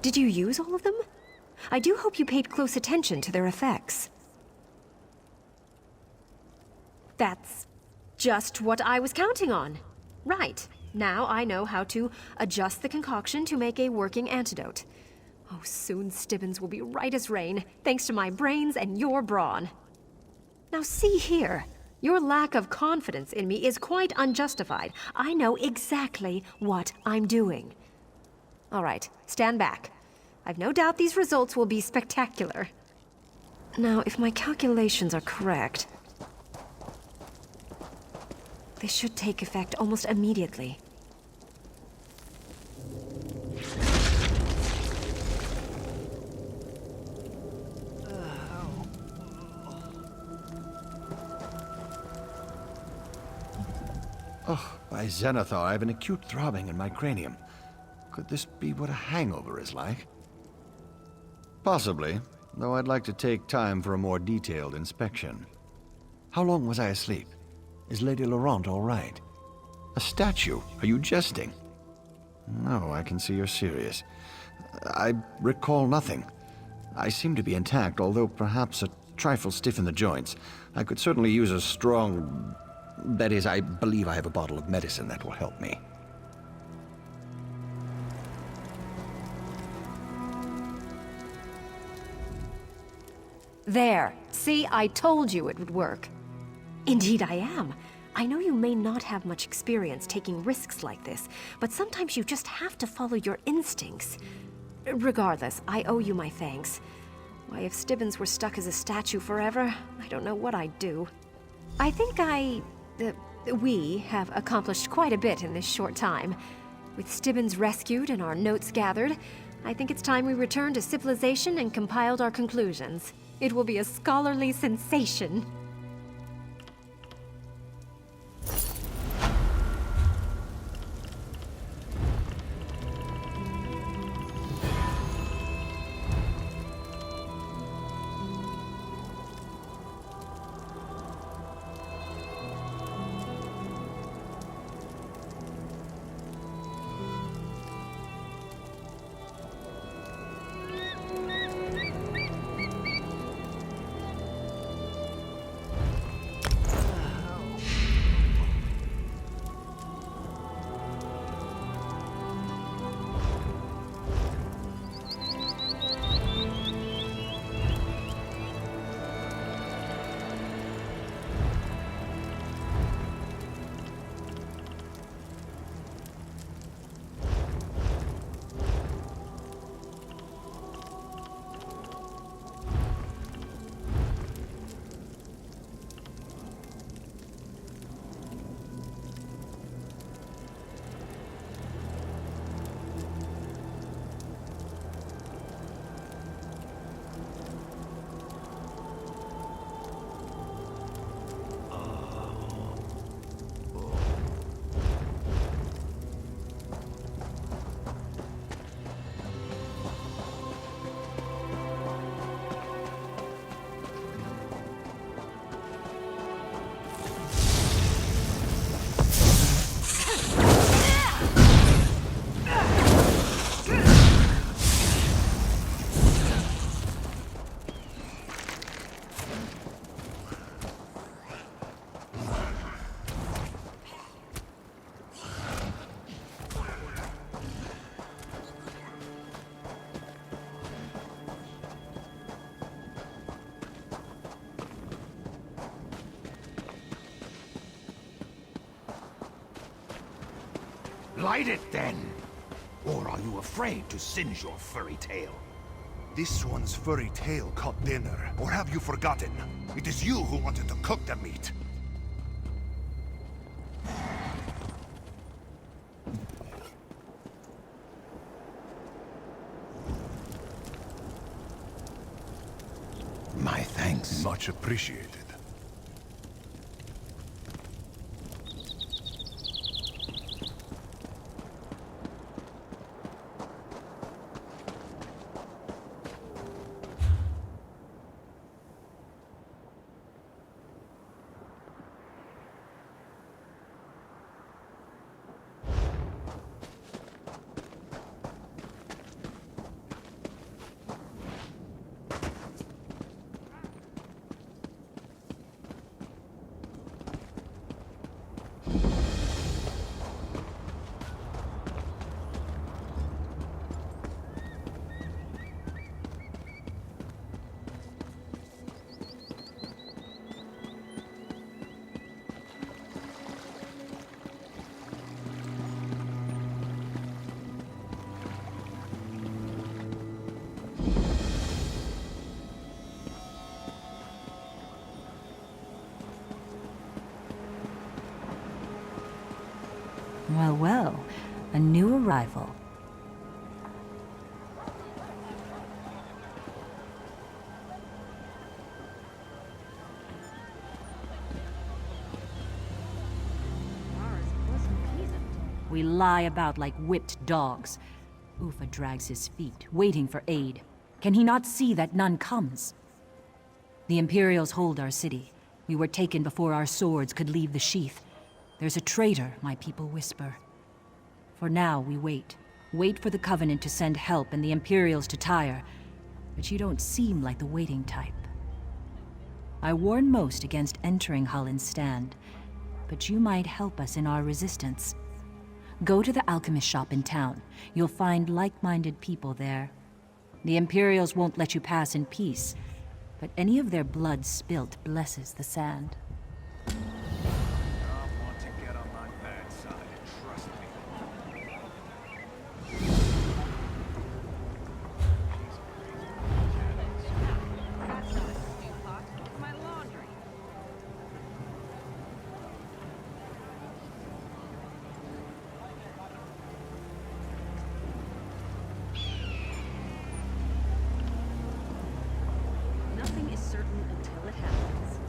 Did you use all of them? I do hope you paid close attention to their effects. That's just what I was counting on. Right. Now I know how to adjust the concoction to make a working antidote. Oh, soon Stibbins will be right as rain, thanks to my brains and your brawn. Now see here. Your lack of confidence in me is quite unjustified. I know exactly what I'm doing. All right, stand back. I've no doubt these results will be spectacular. Now, if my calculations are correct, they should take effect almost immediately. Oh, by Xanathar, I have an acute throbbing in my cranium. Could this be what a hangover is like? Possibly, though I'd like to take time for a more detailed inspection. How long was I asleep? Is Lady Laurent all right? A statue? Are you jesting? No, I can see you're serious. I recall nothing. I seem to be intact, although perhaps a trifle stiff in the joints. I could certainly use a strong... That is, I believe I have a bottle of medicine that will help me. There. See, I told you it would work. Indeed I am. I know you may not have much experience taking risks like this, but sometimes you just have to follow your instincts. Regardless, I owe you my thanks. Why, if Stibbins were stuck as a statue forever, I don't know what I'd do. I think we have accomplished quite a bit in this short time. With Stibbins rescued and our notes gathered, I think it's time we returned to civilization and compiled our conclusions. It will be a scholarly sensation. Light it then! Or are you afraid to singe your furry tail? This one's furry tail caught dinner, or have you forgotten? It is you who wanted to cook the meat. My thanks. Much appreciated. Well, well, a new arrival. We lie about like whipped dogs. Ufa drags his feet, waiting for aid. Can he not see that none comes? The Imperials hold our city. We were taken before our swords could leave the sheath. There's a traitor, my people whisper. For now, we wait. Wait for the Covenant to send help and the Imperials to tire. But you don't seem like the waiting type. I warn most against entering Hullen's stand, but you might help us in our resistance. Go to the alchemist shop in town. You'll find like-minded people there. The Imperials won't let you pass in peace, but any of their blood spilt blesses the sand. I want to get on my bad side, trust me. That's not a stew pot. It's my laundry. Nothing is certain until it happens.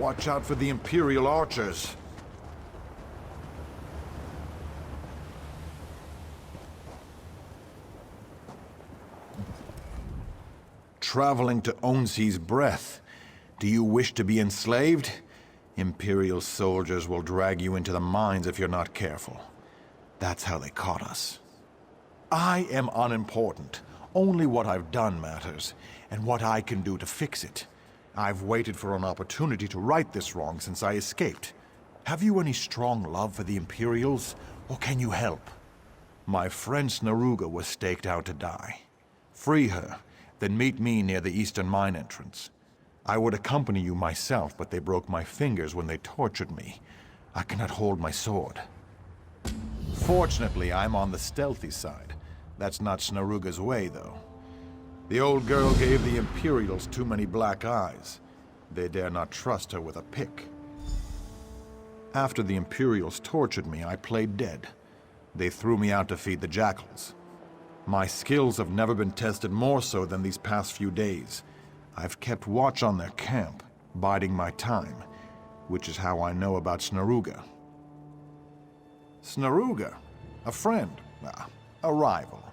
Watch out for the Imperial archers. Traveling to Onsi's breath. Do you wish to be enslaved? Imperial soldiers will drag you into the mines if you're not careful. That's how they caught us. I am unimportant. Only what I've done matters, and what I can do to fix it. I've waited for an opportunity to right this wrong since I escaped. Have you any strong love for the Imperials, or can you help? My friend Snaruga was staked out to die. Free her, then meet me near the eastern mine entrance. I would accompany you myself, but they broke my fingers when they tortured me. I cannot hold my sword. Fortunately, I'm on the stealthy side. That's not Snaruga's way, though. The old girl gave the Imperials too many black eyes. They dare not trust her with a pick. After the Imperials tortured me, I played dead. They threw me out to feed the jackals. My skills have never been tested more so than these past few days. I've kept watch on their camp, biding my time, which is how I know about Snaruga. Snaruga? A friend? A rival.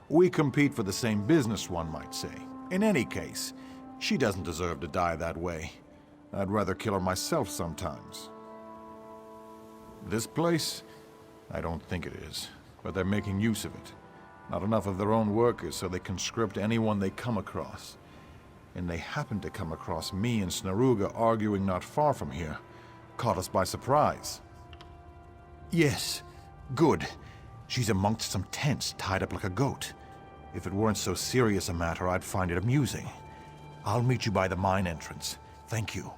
We compete for the same business, one might say. In any case, she doesn't deserve to die that way. I'd rather kill her myself sometimes. This place? I don't think it is, but they're making use of it. Not enough of their own workers, so they conscript anyone they come across. And they happened to come across me and Snaruga arguing not far from here. Caught us by surprise. Yes, good. She's amongst some tents, tied up like a goat. If it weren't so serious a matter, I'd find it amusing. I'll meet you by the mine entrance. Thank you.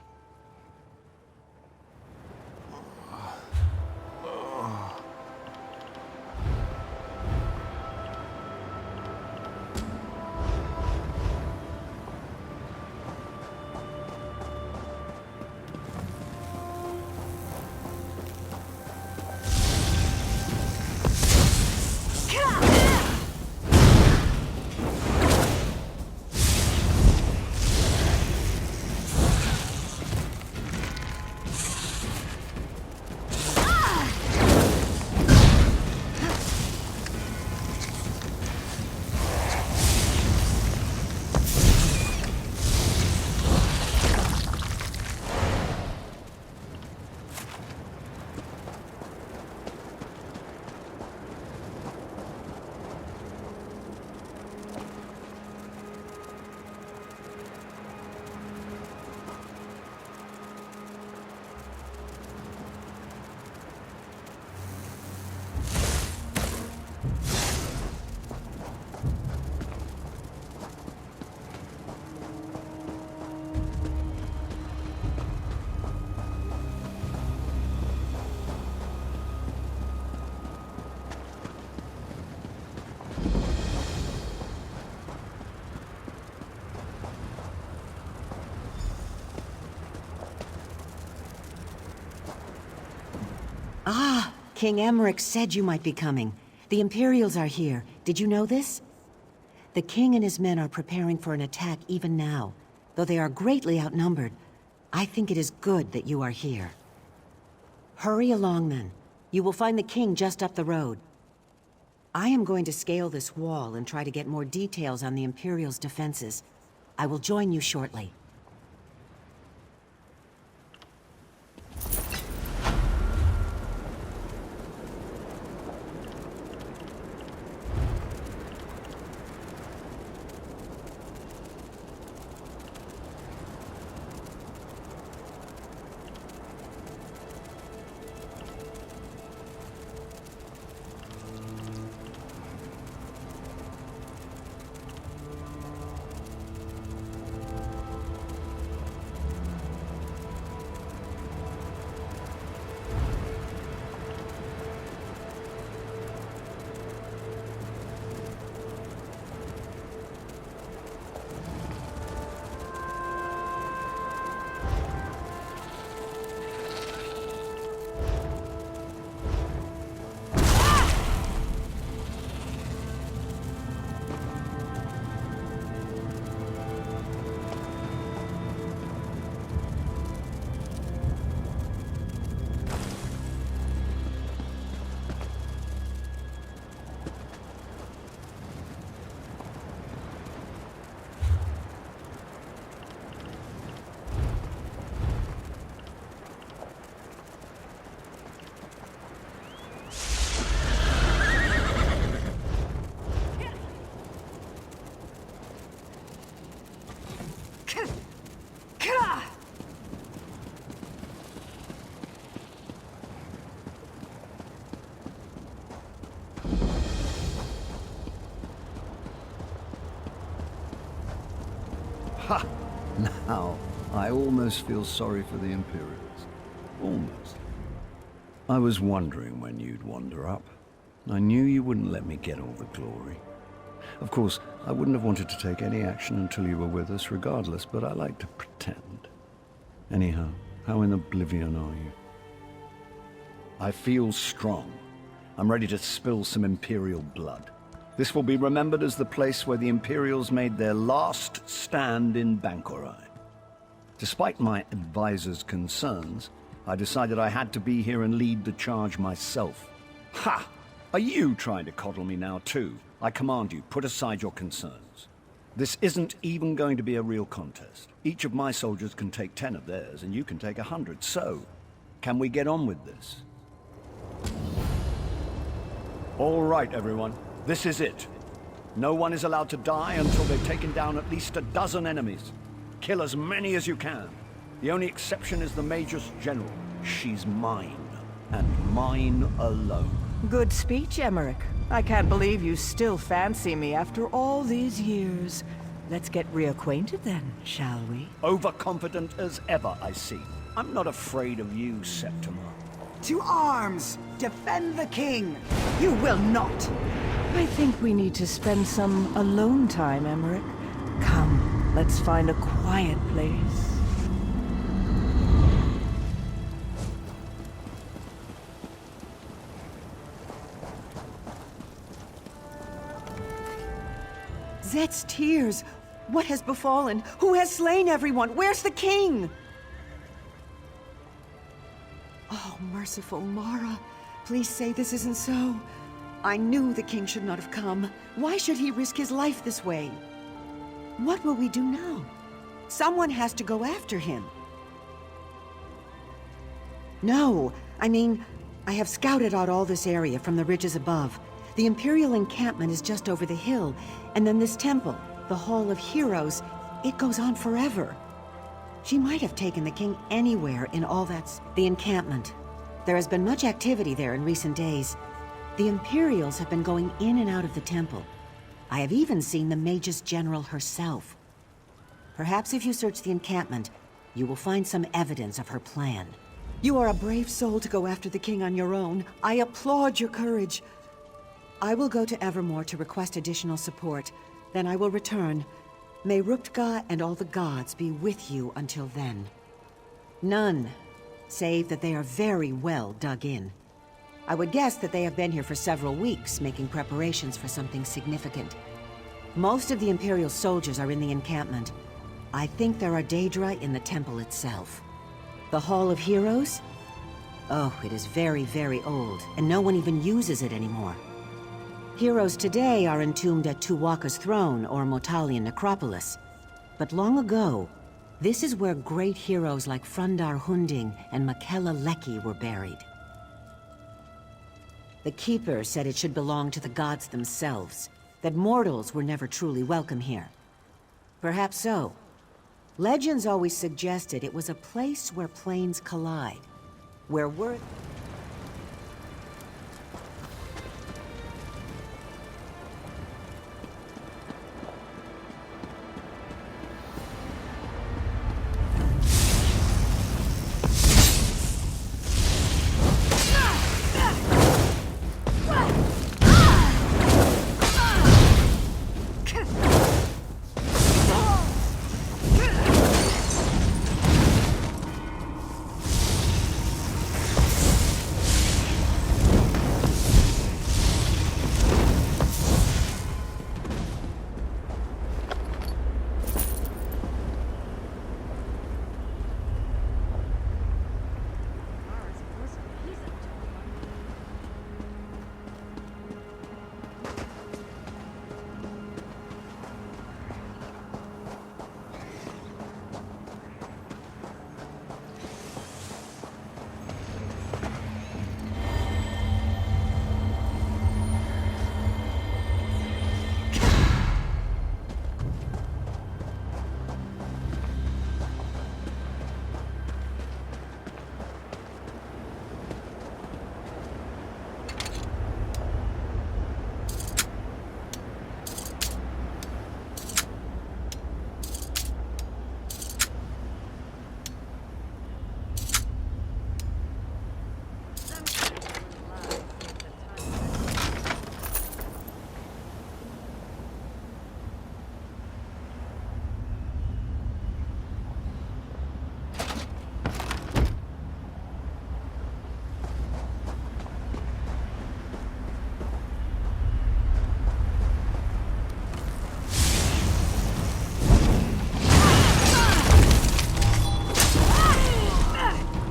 Ah, King Emmerich said you might be coming. The Imperials are here. Did you know this? The king and his men are preparing for an attack even now. Though they are greatly outnumbered, I think it is good that you are here. Hurry along, then. You will find the king just up the road. I am going to scale this wall and try to get more details on the Imperials' defenses. I will join you shortly. Now, I almost feel sorry for the Imperials. Almost. I was wondering when you'd wander up. I knew you wouldn't let me get all the glory. Of course, I wouldn't have wanted to take any action until you were with us regardless, but I like to pretend. Anyhow, how in oblivion are you? I feel strong. I'm ready to spill some Imperial blood. This will be remembered as the place where the Imperials made their last stand in Bangkorai. Despite my advisor's concerns, I decided I had to be here and lead the charge myself. Ha! Are you trying to coddle me now too? I command you, put aside your concerns. This isn't even going to be a real contest. Each of my soldiers can take 10 of theirs, and you can take 100. So, can we get on with this? All right, everyone. This is it. No one is allowed to die until they've taken down at least a dozen enemies. Kill as many as you can. The only exception is the Major's General. She's mine, and mine alone. Good speech, Emmerich. I can't believe you still fancy me after all these years. Let's get reacquainted then, shall we? Overconfident as ever, I see. I'm not afraid of you, Septima. To arms! Defend the king! You will not! I think we need to spend some alone time, Emmerich. Come, let's find a quiet place. Zet's tears! What has befallen? Who has slain everyone? Where's the king? Oh, merciful Mara. Please say this isn't so. I knew the king should not have come. Why should he risk his life this way? What will we do now? Someone has to go after him. No, I mean, I have scouted out all this area from the ridges above. The Imperial encampment is just over the hill, and then this temple, the Hall of Heroes, it goes on forever. She might have taken the king anywhere in all the encampment. There has been much activity there in recent days. The Imperials have been going in and out of the temple. I have even seen the Magus General herself. Perhaps if you search the encampment, you will find some evidence of her plan. You are a brave soul to go after the king on your own. I applaud your courage. I will go to Evermore to request additional support. Then I will return. May Ruptga and all the gods be with you until then. None, save that they are very well dug in. I would guess that they have been here for several weeks, making preparations for something significant. Most of the Imperial soldiers are in the encampment. I think there are Daedra in the temple itself. The Hall of Heroes? Oh, it is very, very old, and no one even uses it anymore. Heroes today are entombed at Tuwaka's throne or Motalian necropolis. But long ago, this is where great heroes like Frundar Hunding and Makela Leki were buried. The Keeper said it should belong to the gods themselves, that mortals were never truly welcome here. Perhaps so. Legends always suggested it was a place where planes collide, where worth...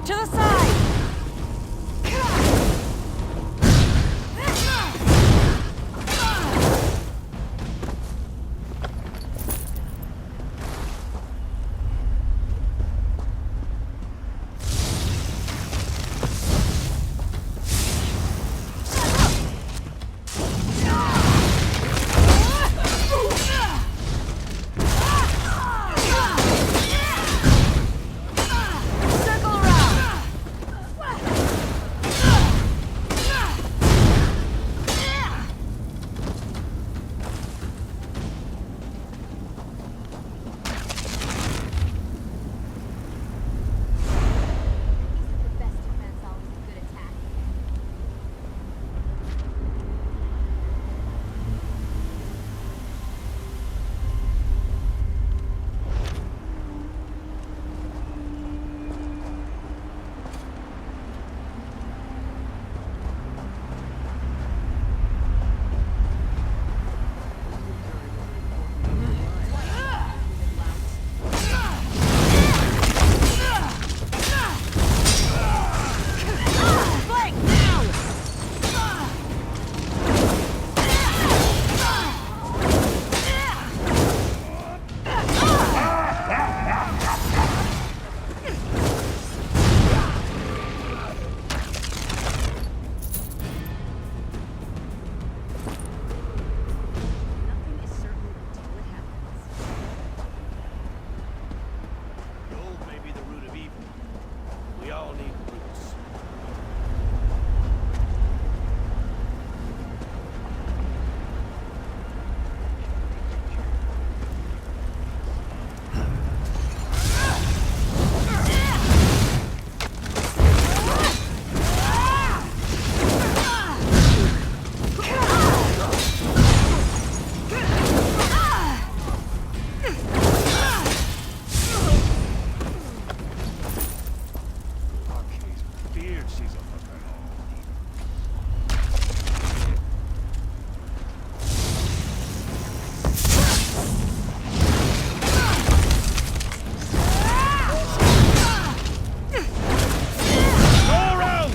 To the side! The best defense always a good attack. Nothing is certain until it happens. Gold may be the root of evil. We all need roots. Arcade's beard sees a hooker. Go around!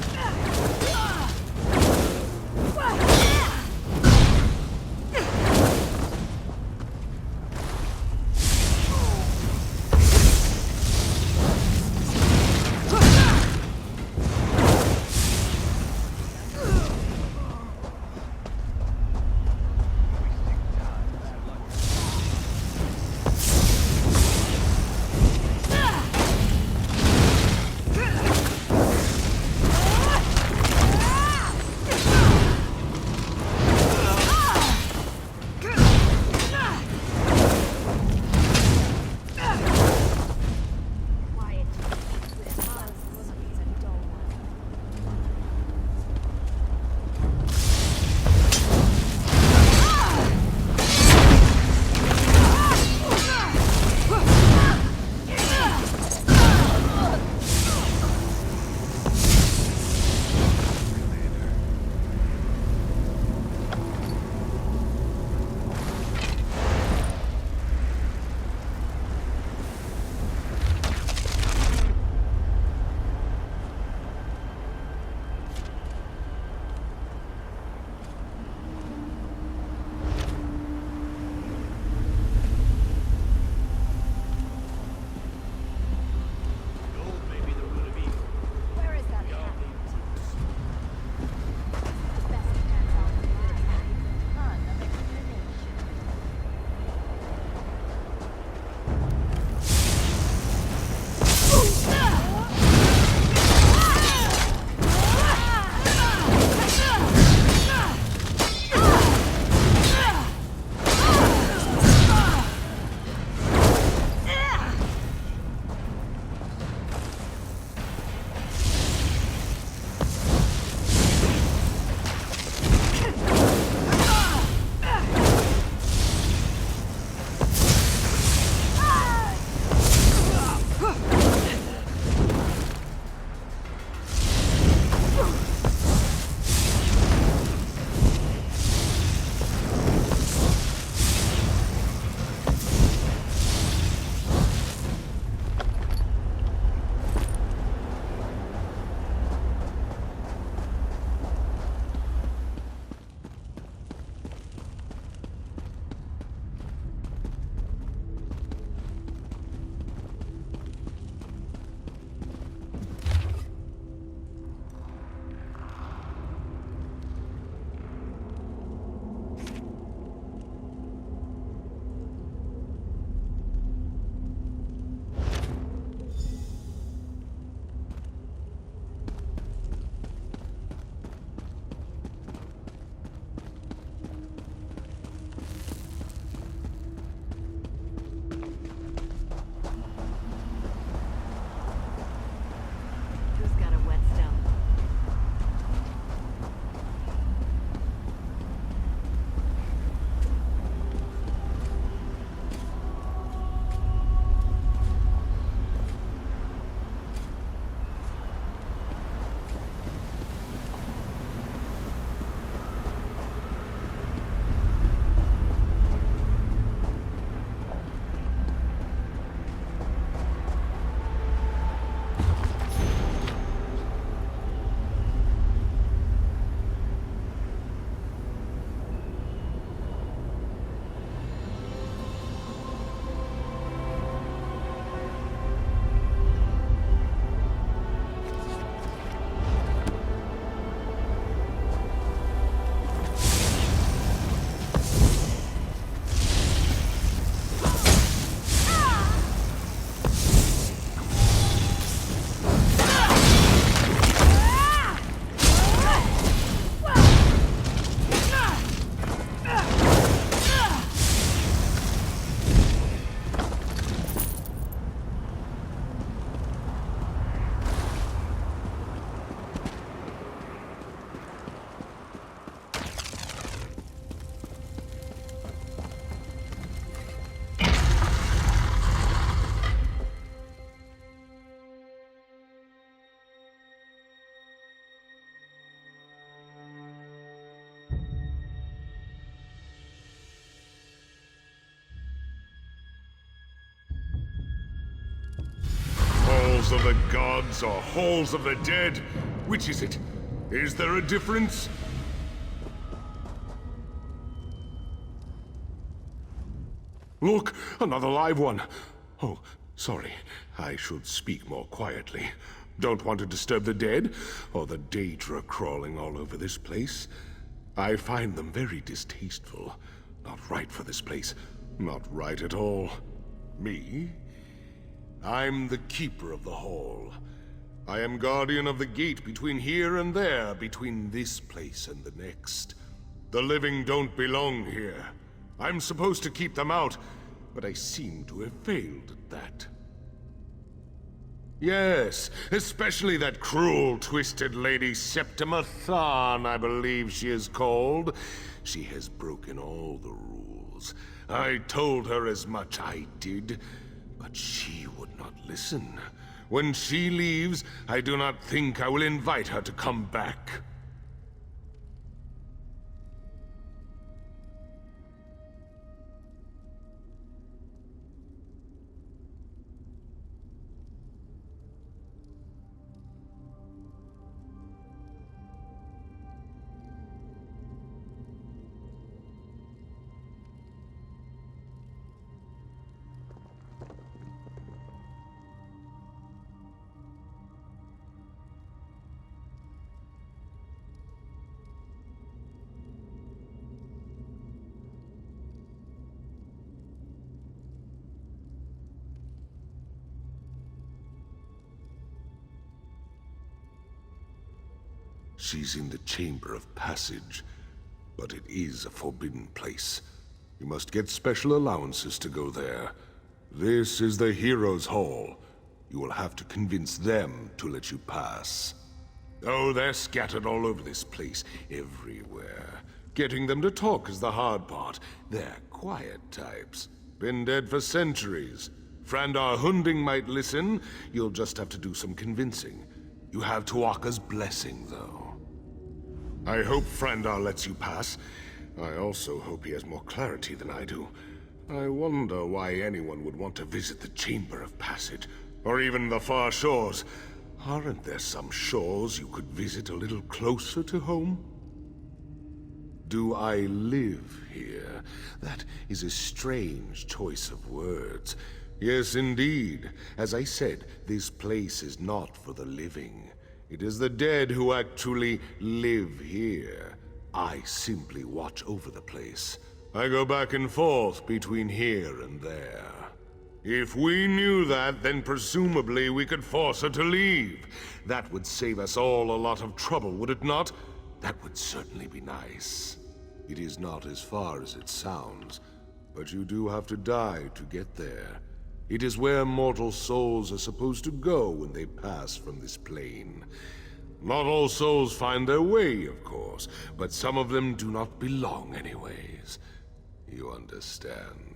Halls of the gods or halls of the dead? Which is it? Is there a difference? Look, another live one. Oh, sorry. I should speak more quietly. Don't want to disturb the dead, or the Daedra crawling all over this place. I find them very distasteful. Not right for this place. Not right at all. Me? I'm the keeper of the hall. I am guardian of the gate between here and there, between this place and the next. The living don't belong here. I'm supposed to keep them out, but I seem to have failed at that. Yes, especially that cruel, twisted lady Septima Tharn, I believe she is called. She has broken all the rules. I told her as much, I did, but she would not listen. When she leaves, I do not think I will invite her to come back. She's in the Chamber of Passage, but it is a forbidden place. You must get special allowances to go there. This is the Heroes' Hall. You will have to convince them to let you pass. Oh, they're scattered all over this place, everywhere. Getting them to talk is the hard part. They're quiet types. Been dead for centuries. Frandar Hunding might listen. You'll just have to do some convincing. You have Tuaka's blessing, though. I hope Frandar lets you pass. I also hope he has more clarity than I do. I wonder why anyone would want to visit the Chamber of Passage, or even the far shores. Aren't there some shores you could visit a little closer to home? Do I live here? That is a strange choice of words. Yes, indeed. As I said, this place is not for the living. It is the dead who actually live here. I simply watch over the place. I go back and forth between here and there. If we knew that, then presumably we could force her to leave. That would save us all a lot of trouble, would it not? That would certainly be nice. It is not as far as it sounds, but you do have to die to get there. It is where mortal souls are supposed to go when they pass from this plane. Not all souls find their way, of course, but some of them do not belong anyways. You understand?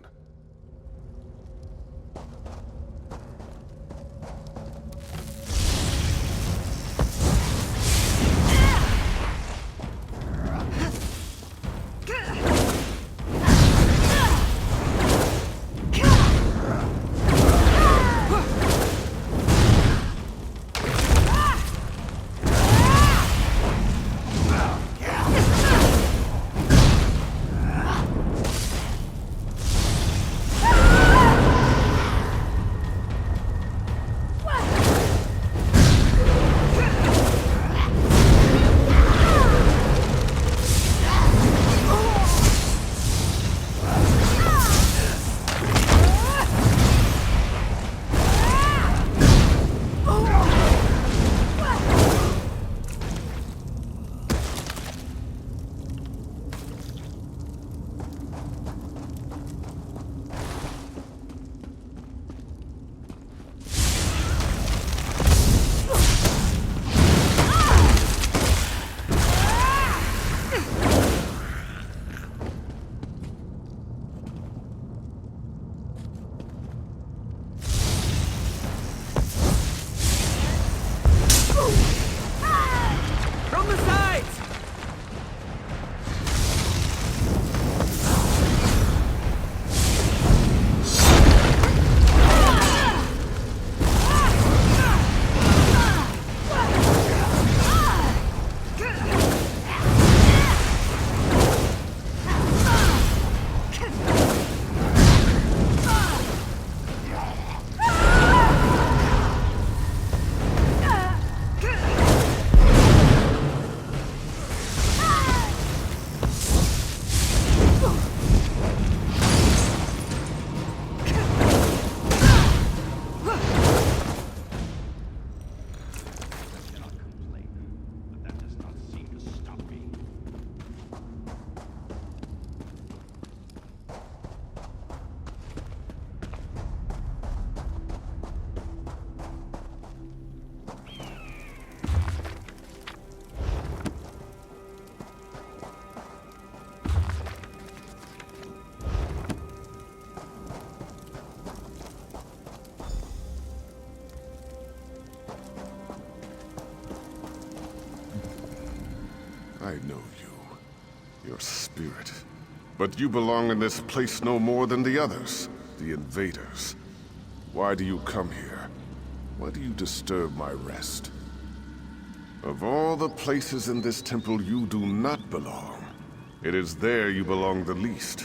I know you. Your spirit. But you belong in this place no more than the others. The invaders. Why do you come here? Why do you disturb my rest? Of all the places in this temple you do not belong, it is there you belong the least.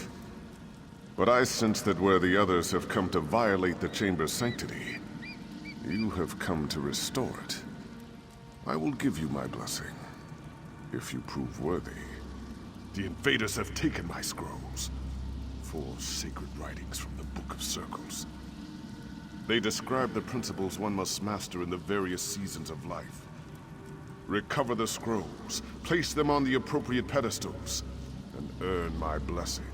But I sense that where the others have come to violate the chamber's sanctity, you have come to restore it. I will give you my blessing, if you prove worthy. The invaders have taken my scrolls, 4 sacred writings from the Book of Circles. They describe the principles one must master in the various seasons of life. Recover the scrolls, place them on the appropriate pedestals, and earn my blessing.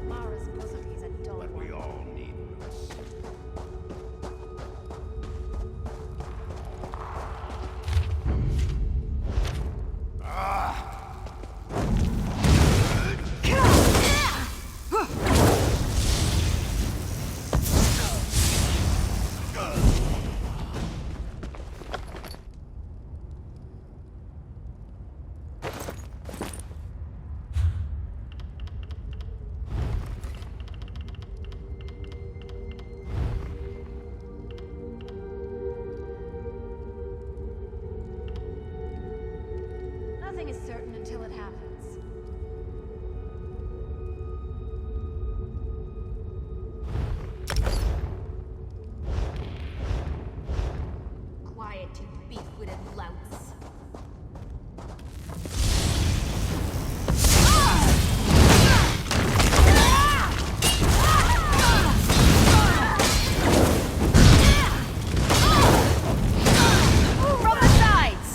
Mara's bosom is a dull But we all need roots. Nothing is certain until it happens. Quiet, you beef-witted louts. From the sides!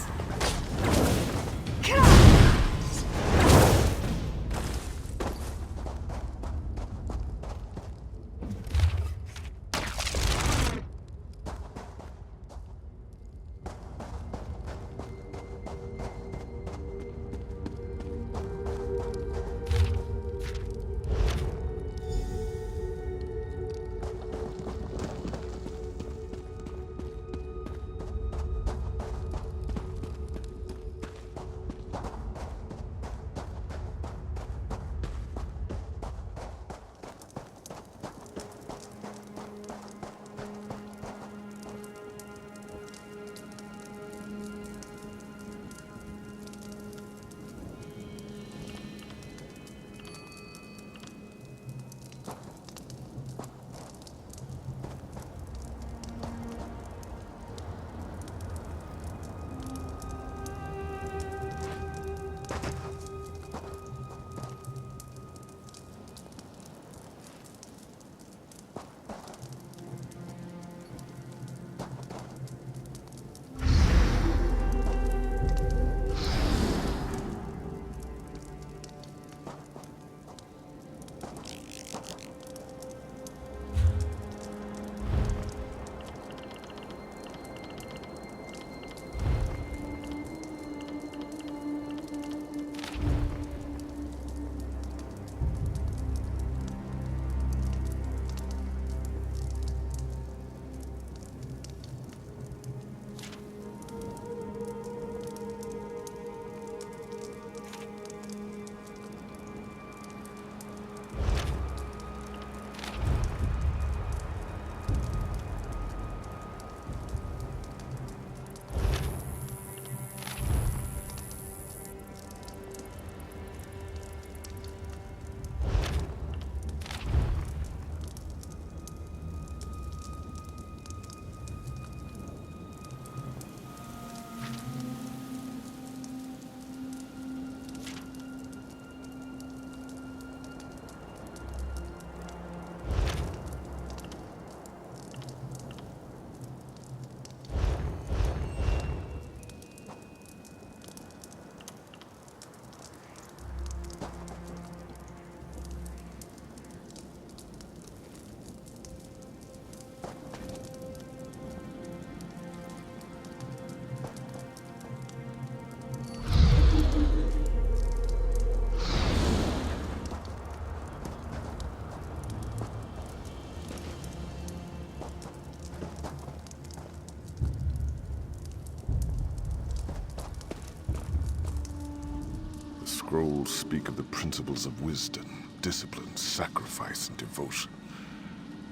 scrolls speak of the principles of wisdom, discipline, sacrifice, and devotion.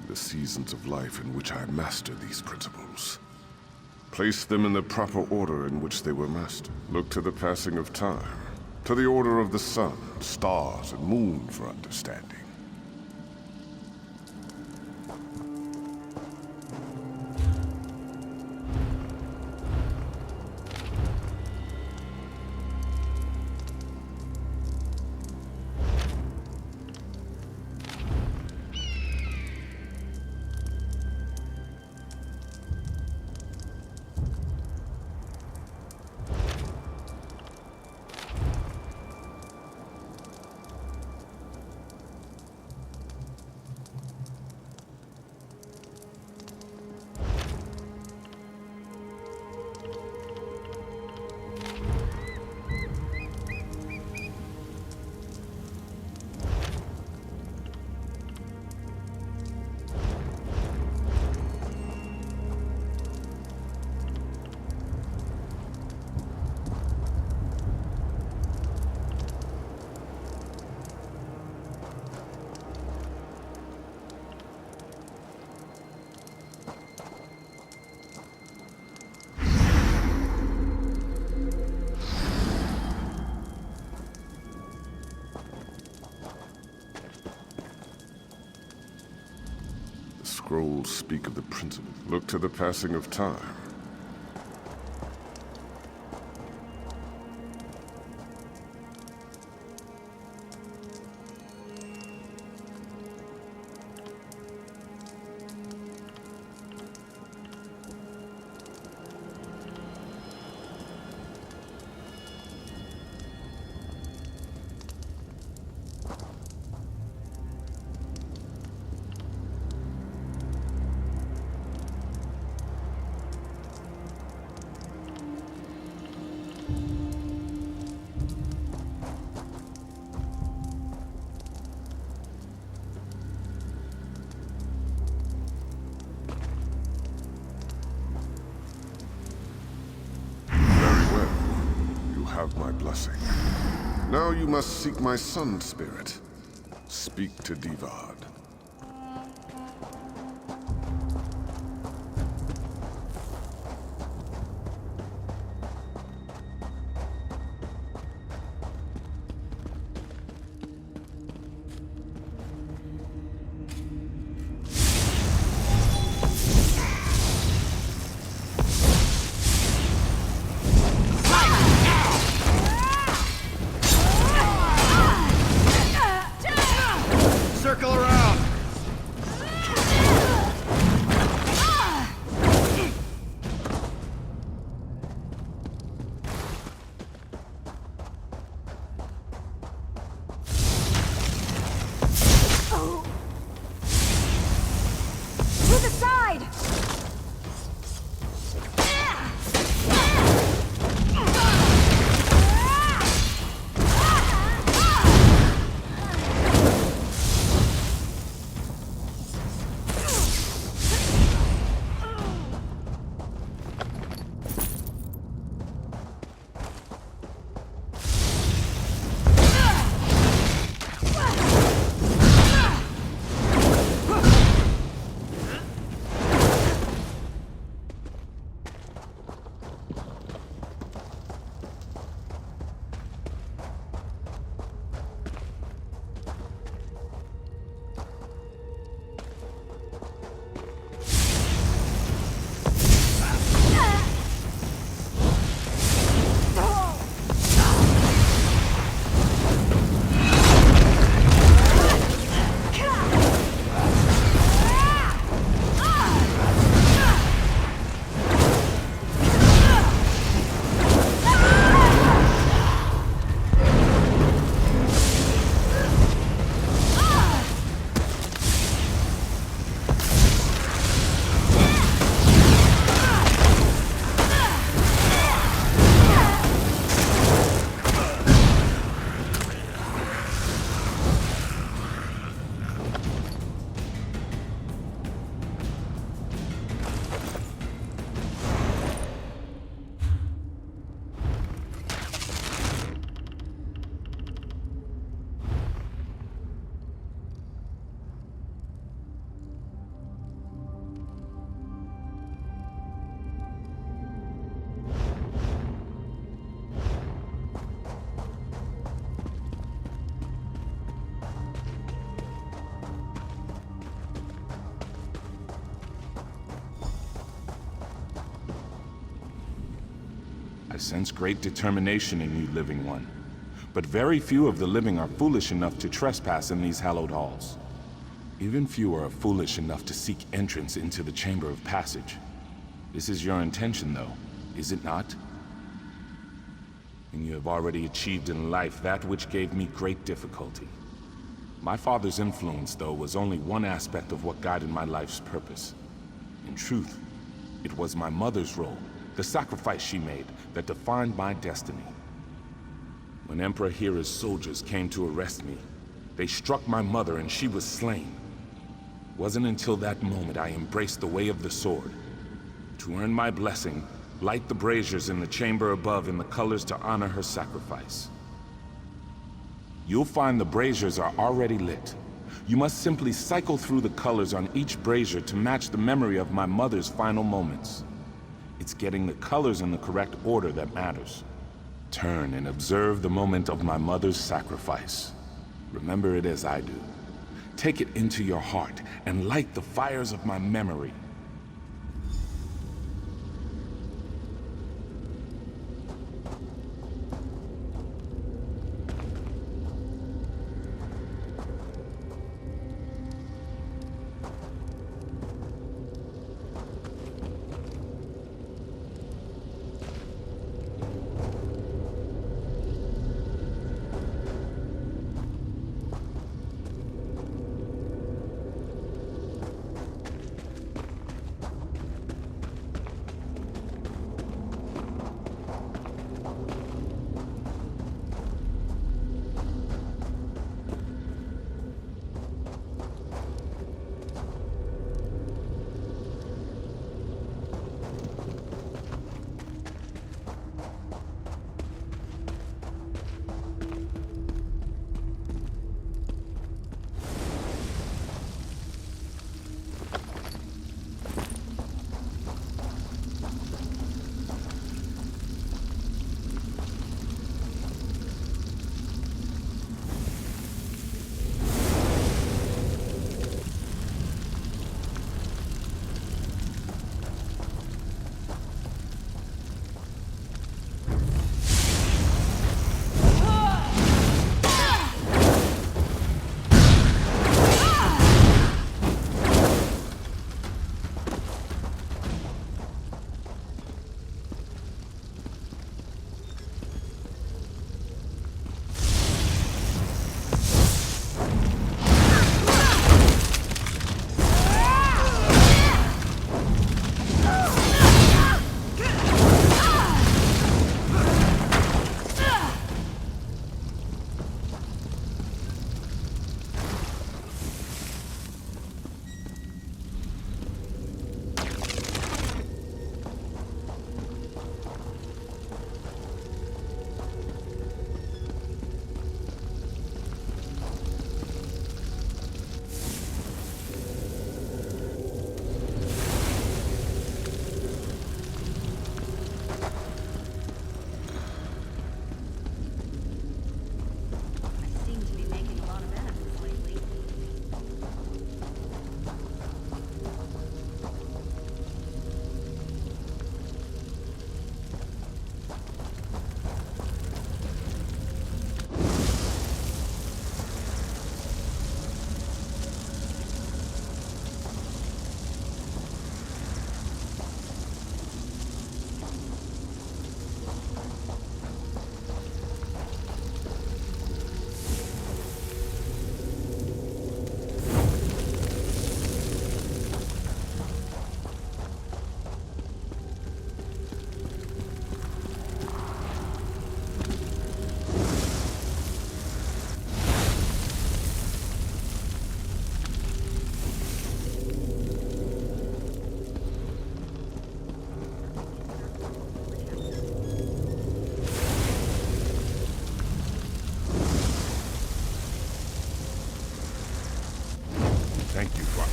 The seasons of life in which I master these principles. Place them in the proper order in which they were mastered. Look to the passing of time, to the order of the sun, stars, and moon for understanding. Scrolls speak of the principle. Look to the passing of time. Have my blessing. Now you must seek my sun spirit. Speak to Divad. Circle around! To the side! I sense great determination in you, living one. But very few of the living are foolish enough to trespass in these hallowed halls. Even fewer are foolish enough to seek entrance into the Chamber of Passage. This is your intention, though, is it not? And you have already achieved in life that which gave me great difficulty. My father's influence, though, was only one aspect of what guided my life's purpose. In truth, it was my mother's role, the sacrifice she made, that defined my destiny. When Emperor Hera's soldiers came to arrest me, they struck my mother and she was slain. It wasn't until that moment I embraced the way of the sword. To earn my blessing, light the braziers in the chamber above in the colors to honor her sacrifice. You'll find the braziers are already lit. You must simply cycle through the colors on each brazier to match the memory of my mother's final moments. It's getting the colors in the correct order that matters. Turn and observe the moment of my mother's sacrifice. Remember it as I do. Take it into your heart and light the fires of my memory.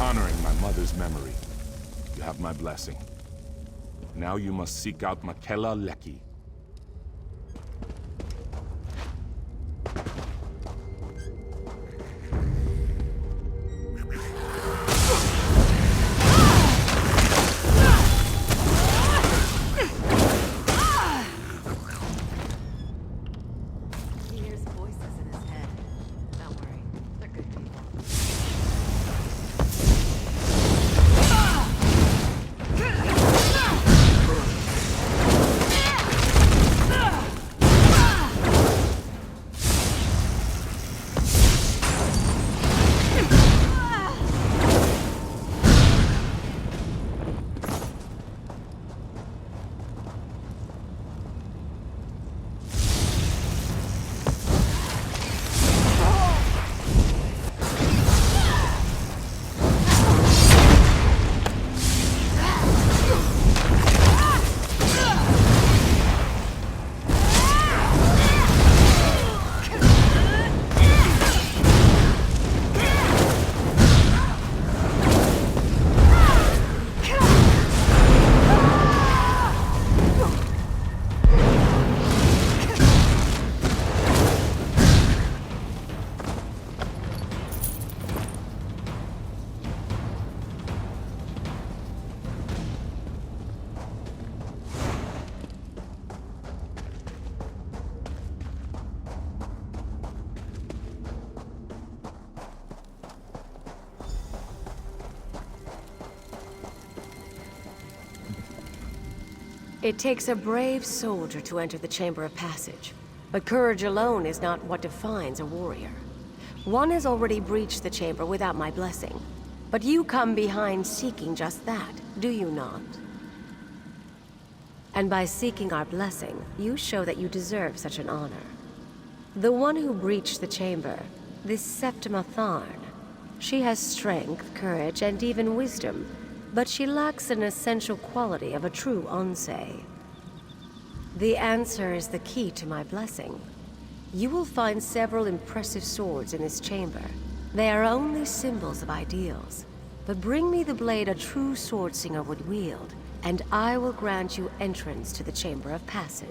honoring my mother's memory. You have my blessing. Now you must seek out Makela Leki. It takes a brave soldier to enter the Chamber of Passage, but courage alone is not what defines a warrior. One has already breached the chamber without my blessing, but you come behind seeking just that, do you not? And by seeking our blessing, you show that you deserve such an honor. The one who breached the chamber, this Septima Tharn, she has strength, courage, and even wisdom, but she lacks an essential quality of a true Onsei. The answer is the key to my blessing. You will find several impressive swords in this chamber. They are only symbols of ideals. But bring me the blade a true swordsinger would wield, and I will grant you entrance to the Chamber of Passage.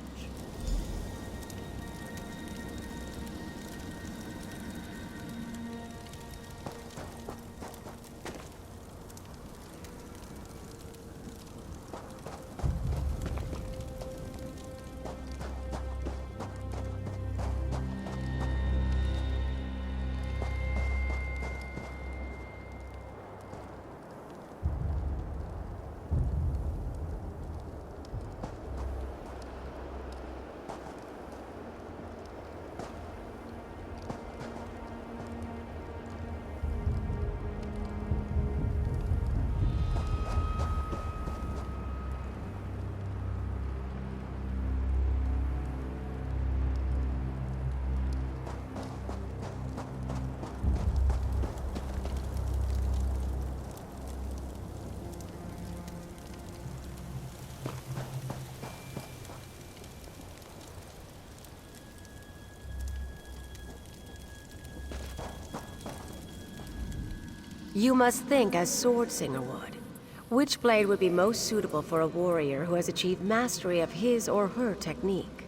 You must think as Swordsinger would. Which blade would be most suitable for a warrior who has achieved mastery of his or her technique?